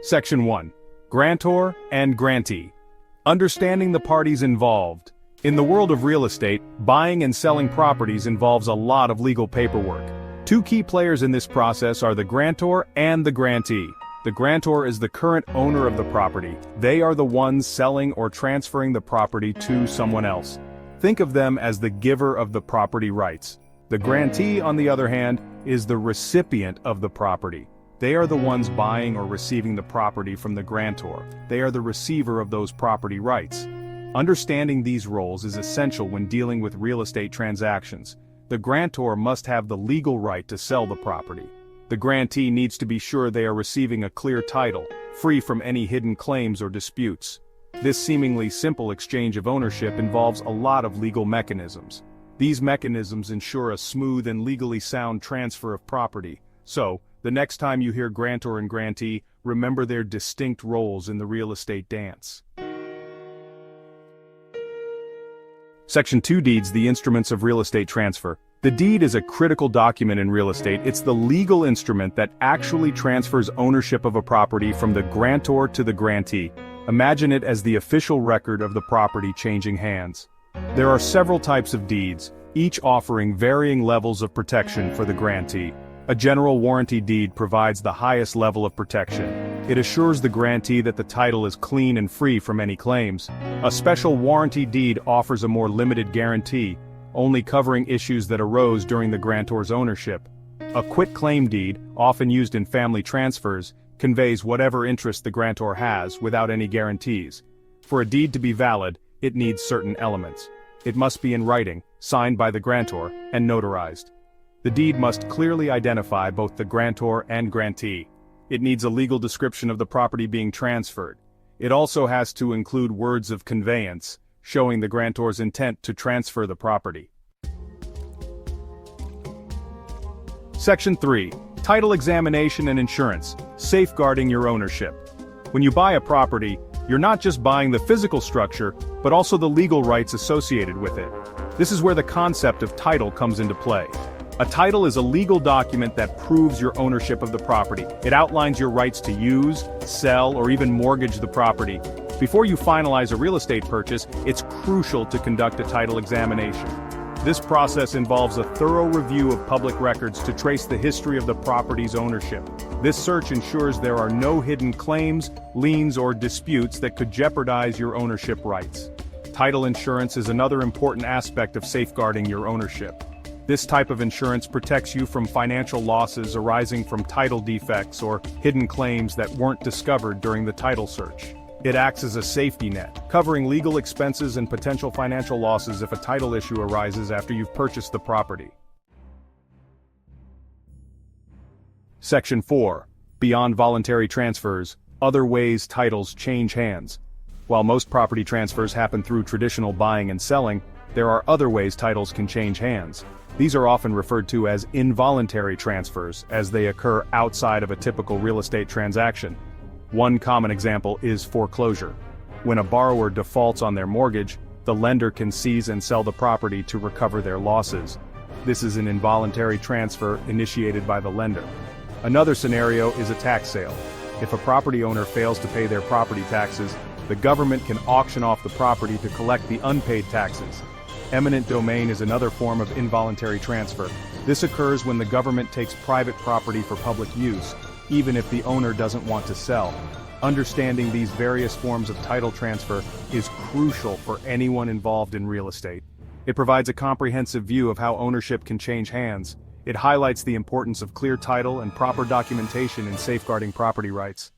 Section 1. Grantor and Grantee. Understanding the parties involved. In the world of real estate, buying and selling properties involves a lot of legal paperwork. Two key players in this process are the grantor and the grantee. The grantor is the current owner of the property. They are the ones selling or transferring the property to someone else. Think of them as the giver of the property rights. The grantee, on the other hand, is the recipient of the property. They are the ones buying or receiving the property from the grantor. They are the receiver of those property rights. Understanding these roles is essential when dealing with real estate transactions. The grantor must have the legal right to sell the property. The grantee needs to be sure they are receiving a clear title, free from any hidden claims or disputes. This seemingly simple exchange of ownership involves a lot of legal mechanisms. These mechanisms ensure a smooth and legally sound transfer of property. So, the next time you hear grantor and grantee, remember their distinct roles in the real estate dance. Section 2 Deeds, the instruments of real estate transfer. The deed is a critical document in real estate. It's the legal instrument that actually transfers ownership of a property from the grantor to the grantee. Imagine it as the official record of the property changing hands. There are several types of deeds, each offering varying levels of protection for the grantee. A general warranty deed provides the highest level of protection. It assures the grantee that the title is clean and free from any claims. A special warranty deed offers a more limited guarantee, only covering issues that arose during the grantor's ownership. A quitclaim deed, often used in family transfers, conveys whatever interest the grantor has without any guarantees. For a deed to be valid, it needs certain elements. It must be in writing, signed by the grantor, and notarized. The deed must clearly identify both the grantor and grantee. It needs a legal description of the property being transferred. It also has to include words of conveyance, showing the grantor's intent to transfer the property. Section 3. Title examination and insurance, safeguarding your ownership. When you buy a property, you're not just buying the physical structure, but also the legal rights associated with it. This is where the concept of title comes into play. A title is a legal document that proves your ownership of the property. It outlines your rights to use, sell, or even mortgage the property. Before you finalize a real estate purchase, it's crucial to conduct a title examination. This process involves a thorough review of public records to trace the history of the property's ownership. This search ensures there are no hidden claims, liens, or disputes that could jeopardize your ownership rights. Title insurance is another important aspect of safeguarding your ownership. This type of insurance protects you from financial losses arising from title defects or hidden claims that weren't discovered during the title search. It acts as a safety net, covering legal expenses and potential financial losses if a title issue arises after you've purchased the property. Section 4. Beyond voluntary transfers, other ways titles change hands. While most property transfers happen through traditional buying and selling, there are other ways titles can change hands. These are often referred to as involuntary transfers, as they occur outside of a typical real estate transaction. One common example is foreclosure. When a borrower defaults on their mortgage, the lender can seize and sell the property to recover their losses. This is an involuntary transfer initiated by the lender. Another scenario is a tax sale. If a property owner fails to pay their property taxes, the government can auction off the property to collect the unpaid taxes. Eminent domain is another form of involuntary transfer. This occurs when the government takes private property for public use, even if the owner doesn't want to sell. Understanding these various forms of title transfer is crucial for anyone involved in real estate. It provides a comprehensive view of how ownership can change hands. It highlights the importance of clear title and proper documentation in safeguarding property rights.